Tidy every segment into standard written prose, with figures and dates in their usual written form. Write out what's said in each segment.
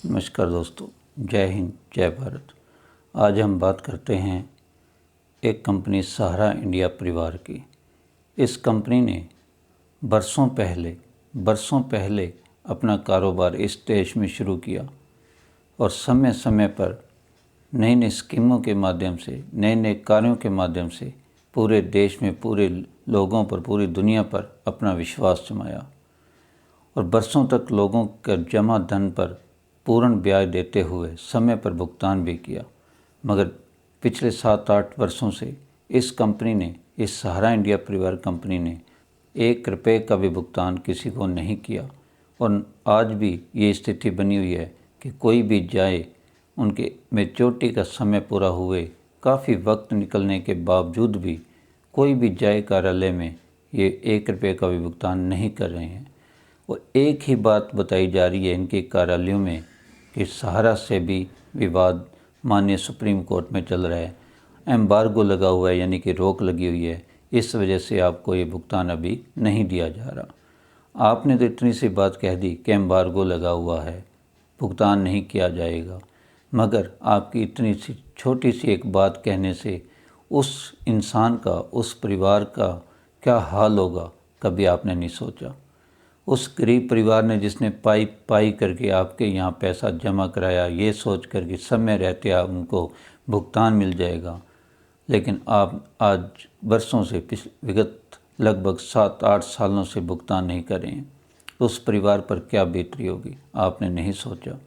नमस्कार दोस्तों, जय हिंद, जय भारत। आज हम बात करते हैं एक कंपनी सहारा इंडिया परिवार की। इस कंपनी ने बरसों पहले अपना कारोबार इस देश में शुरू किया और समय समय पर नई नई स्कीमों के माध्यम से, नए नए कार्यों के माध्यम से पूरे देश में, पूरे लोगों पर, पूरी दुनिया पर अपना विश्वास जमाया और बरसों तक लोगों के जमा धन पर पूर्ण ब्याज देते हुए समय पर भुगतान भी किया। मगर पिछले 7-8 वर्षों से इस कंपनी ने, इस सहारा इंडिया परिवार कंपनी ने 1 रुपये का भी भुगतान किसी को नहीं किया। और आज भी ये स्थिति बनी हुई है कि कोई भी जाए, उनके मैच्योरिटी का समय पूरा हुए, काफ़ी वक्त निकलने के बावजूद भी कोई भी जाए कार्यालय में ये 1 रुपये का भी भुगतान नहीं कर रहे हैं। और एक ही बात बताई जा रही है इनके कार्यालयों में कि सहारा से भी विवाद माननीय सुप्रीम कोर्ट में चल रहा है, एम्बार्गो लगा हुआ है, यानी कि रोक लगी हुई है, इस वजह से आपको ये भुगतान अभी नहीं दिया जा रहा। आपने तो इतनी सी बात कह दी कि एम्बार्गो लगा हुआ है, भुगतान नहीं किया जाएगा, मगर आपकी इतनी सी छोटी सी एक बात कहने से उस इंसान का, उस परिवार का क्या हाल होगा, कभी आपने नहीं सोचा। उस गरीब परिवार ने जिसने पाई पाई करके आपके यहाँ पैसा जमा कराया, ये सोच कर कि समय रहते आप उनको भुगतान मिल जाएगा, लेकिन आप आज बरसों से विगत लगभग 7-8 सालों से भुगतान नहीं कर रहे हैं। तो उस परिवार पर क्या बीतती होगी, आपने नहीं सोचा।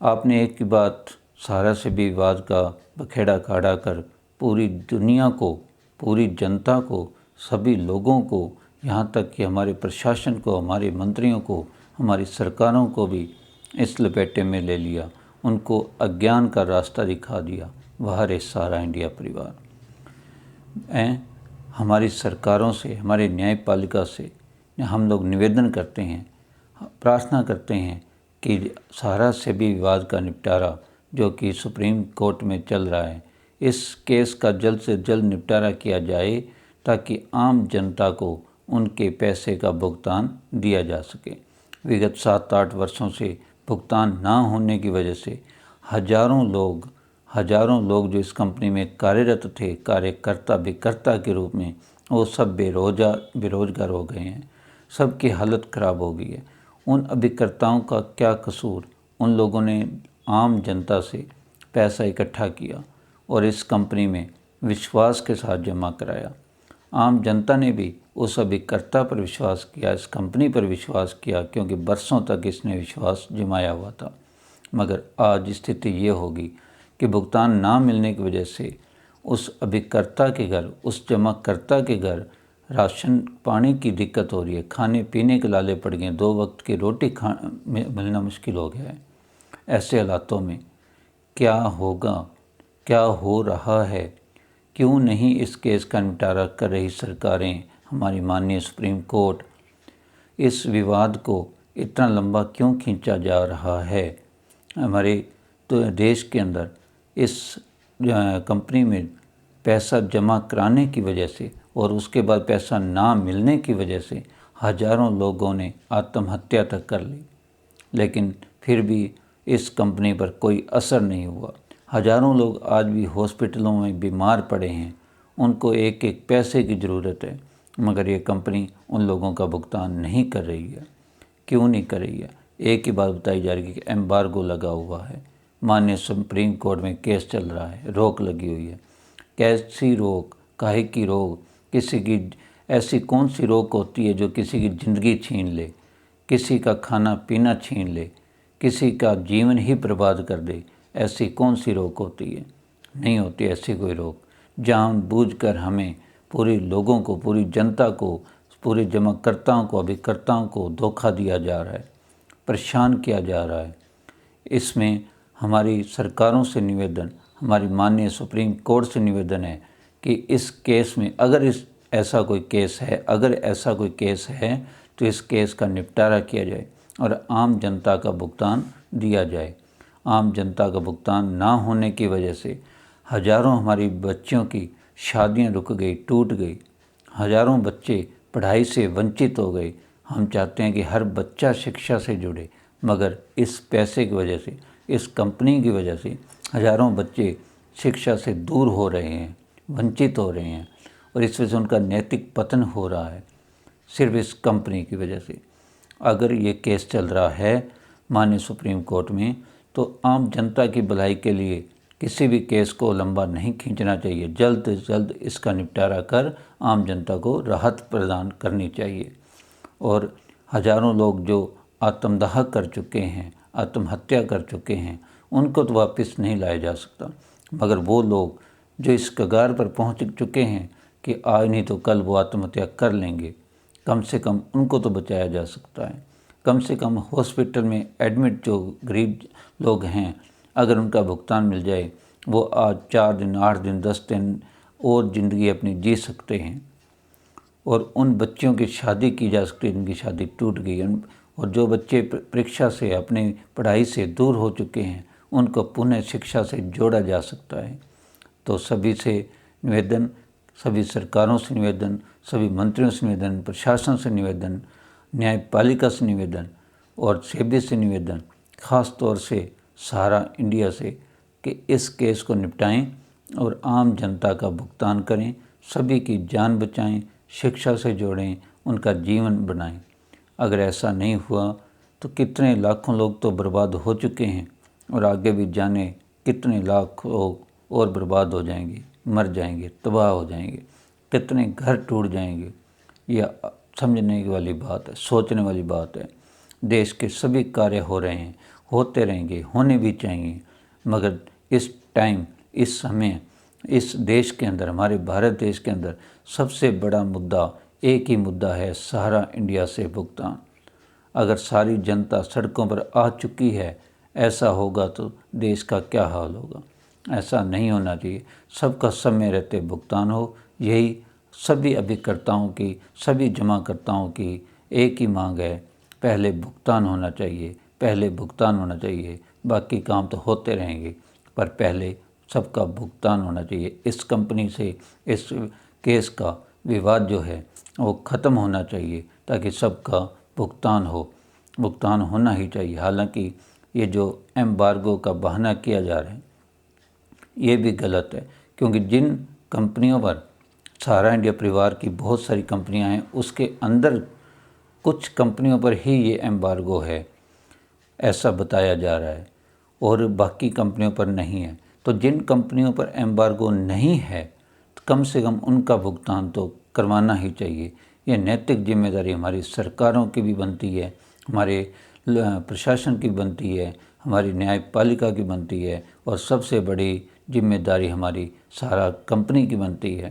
आपने एक ही बात सहारा से भी विवाद का बखेड़ा खड़ा कर पूरी दुनिया को, पूरी जनता को, सभी लोगों को, यहाँ तक कि हमारे प्रशासन को, हमारे मंत्रियों को, हमारी सरकारों को भी इस लपेटे में ले लिया, उनको अज्ञान का रास्ता दिखा दिया। वह रे सहारा इंडिया परिवार। हमारी सरकारों से, हमारी न्यायपालिका से हम लोग निवेदन करते हैं, प्रार्थना करते हैं कि सहारा से भी विवाद का निपटारा जो कि सुप्रीम कोर्ट में चल रहा है, इस केस का जल्द से जल्द निपटारा किया जाए ताकि आम जनता को उनके पैसे का भुगतान दिया जा सके। विगत 7-8 वर्षों से भुगतान ना होने की वजह से हजारों लोग जो इस कंपनी में कार्यरत थे, कार्यकर्ता अभिकर्ता के रूप में, वो सब बेरोजगार हो गए हैं। सबकी हालत ख़राब हो गई है। उन अभिकर्ताओं का क्या कसूर? उन लोगों ने आम जनता से पैसा इकट्ठा किया और इस कंपनी में विश्वास के साथ जमा कराया। आम जनता ने भी उस अभिकर्ता पर विश्वास किया, इस कंपनी पर विश्वास किया, क्योंकि बरसों तक इसने विश्वास जमाया हुआ था। मगर आज स्थिति ये होगी कि भुगतान ना मिलने की वजह से उस अभिकर्ता के घर, उस जमाकर्ता के घर राशन पानी की दिक्कत हो रही है, खाने पीने के लाले पड़ गए, 2 वक्त की रोटी मिलना मुश्किल हो गया है। ऐसे हालातों में क्या होगा, क्या हो रहा है, क्यों नहीं इस केस का निपटारा कर रही सरकारें, हमारी माननीय सुप्रीम कोर्ट? इस विवाद को इतना लंबा क्यों खींचा जा रहा है? हमारे तो देश के अंदर इस कंपनी में पैसा जमा कराने की वजह से और उसके बाद पैसा ना मिलने की वजह से हजारों लोगों ने आत्महत्या तक कर ली, लेकिन फिर भी इस कंपनी पर कोई असर नहीं हुआ। हजारों लोग आज भी हॉस्पिटलों में बीमार पड़े हैं, उनको एक एक पैसे की ज़रूरत है, मगर ये कंपनी उन लोगों का भुगतान नहीं कर रही है। क्यों नहीं कर रही है? एक ही बात बताई जा रही है कि एम्बार्गो लगा हुआ है, माननीय सुप्रीम कोर्ट में केस चल रहा है, रोक लगी हुई है। कैसी रोक, काहे की रोक? किसी की ऐसी कौन सी रोक होती है जो किसी की ज़िंदगी छीन ले, किसी का खाना पीना छीन ले, किसी का जीवन ही बर्बाद कर दे? ऐसी कौन सी रोक होती है? नहीं होती ऐसी कोई रोक। जानबूझकर हमें, पूरे लोगों को, पूरी जनता को, पूरे जमाकर्ताओं को, अभिकर्ताओं को धोखा दिया जा रहा है, परेशान किया जा रहा है। इसमें हमारी सरकारों से निवेदन, हमारी माननीय सुप्रीम कोर्ट से निवेदन है कि इस केस में अगर ऐसा कोई केस है तो इस केस का निपटारा किया जाए और आम जनता का भुगतान दिया जाए। आम जनता का भुगतान ना होने की वजह से हजारों हमारी बच्चियों की शादियां रुक गई, टूट गई, हजारों बच्चे पढ़ाई से वंचित हो गए। हम चाहते हैं कि हर बच्चा शिक्षा से जुड़े, मगर इस पैसे की वजह से, इस कंपनी की वजह से हज़ारों बच्चे शिक्षा से दूर हो रहे हैं, वंचित हो रहे हैं और इस वजह से उनका नैतिक पतन हो रहा है, सिर्फ इस कंपनी की वजह से। अगर ये केस चल रहा है माननीय सुप्रीम कोर्ट में, तो आम जनता की भलाई के लिए किसी भी केस को लंबा नहीं खींचना चाहिए। जल्द से जल्द इसका निपटारा कर आम जनता को राहत प्रदान करनी चाहिए। और हज़ारों लोग जो आत्मदाह कर चुके हैं, आत्महत्या कर चुके हैं, उनको तो वापस नहीं लाया जा सकता, मगर वो लोग जो इस कगार पर पहुंच चुके हैं कि आज नहीं तो कल वो आत्महत्या कर लेंगे, कम से कम उनको तो बचाया जा सकता है। कम से कम हॉस्पिटल में एडमिट जो गरीब लोग हैं, अगर उनका भुगतान मिल जाए, वो आज 4 दिन, 8 दिन, 10 दिन और ज़िंदगी अपनी जी सकते हैं। और उन बच्चों की शादी की जा सकती है जिनकी शादी टूट गई है। और जो बच्चे परीक्षा से, अपनी पढ़ाई से दूर हो चुके हैं, उनको पुनः शिक्षा से जोड़ा जा सकता है। तो सभी से निवेदन, सभी सरकारों से निवेदन, सभी मंत्रियों से निवेदन, प्रशासन से निवेदन, न्यायपालिका से निवेदन और सेबी से निवेदन, ख़ास तौर से सहारा इंडिया से, कि इस केस को निपटाएं और आम जनता का भुगतान करें, सभी की जान बचाएं, शिक्षा से जोड़ें, उनका जीवन बनाएं। अगर ऐसा नहीं हुआ तो कितने लाखों लोग तो बर्बाद हो चुके हैं और आगे भी जाने कितने लाख लोग और बर्बाद हो जाएंगे, मर जाएंगे, तबाह हो जाएंगे, कितने घर टूट जाएंगे। यह समझने वाली बात है, सोचने वाली बात है। देश के सभी कार्य हो रहे हैं, होते रहेंगे, होने भी चाहिए, मगर इस टाइम, इस समय, इस देश के अंदर, हमारे भारत देश के अंदर सबसे बड़ा मुद्दा एक ही मुद्दा है, सहारा इंडिया से भुगतान। अगर सारी जनता सड़कों पर आ चुकी है, ऐसा होगा तो देश का क्या हाल होगा। ऐसा नहीं होना चाहिए। सबका समय रहते भुगतान हो, यही सभी अभिकर्ताओं की, सभी जमाकर्ताओं की एक ही मांग है। पहले भुगतान होना चाहिए, पहले भुगतान होना चाहिए। बाकी काम तो होते रहेंगे, पर पहले सबका भुगतान होना चाहिए। इस कंपनी से इस केस का विवाद जो है वो ख़त्म होना चाहिए, ताकि सबका भुगतान हो। भुगतान होना ही चाहिए। हालांकि ये जो एम्बार्गो का बहाना किया जा रहा है, ये भी गलत है, क्योंकि जिन कंपनियों पर सहारा इंडिया परिवार की बहुत सारी कंपनियां हैं, उसके अंदर कुछ कंपनियों पर ही ये एम्बार्गो है, ऐसा बताया जा रहा है, और बाकी कंपनियों पर नहीं है। तो जिन कंपनियों पर एम्बार्गो नहीं है, तो कम से कम उनका भुगतान तो करवाना ही चाहिए। ये नैतिक जिम्मेदारी हमारी सरकारों की भी बनती है, हमारे प्रशासन की बनती है, हमारी न्यायपालिका की बनती है, और सबसे बड़ी जिम्मेदारी हमारी सहारा कंपनी की बनती है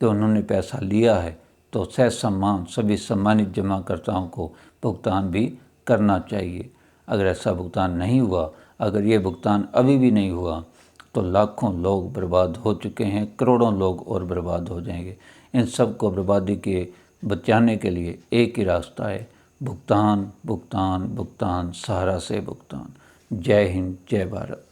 कि उन्होंने पैसा लिया है तो सहसम्मान सभी सम्मानित जमाकर्ताओं को भुगतान भी करना चाहिए। अगर ऐसा भुगतान नहीं हुआ, अगर ये भुगतान अभी भी नहीं हुआ, तो लाखों लोग बर्बाद हो चुके हैं, करोड़ों लोग और बर्बाद हो जाएंगे। इन सब को बर्बादी के बचाने के लिए एक ही रास्ता है, भुगतान, भुगतान, भुगतान, सहारा से भुगतान। जय हिंद, जय भारत।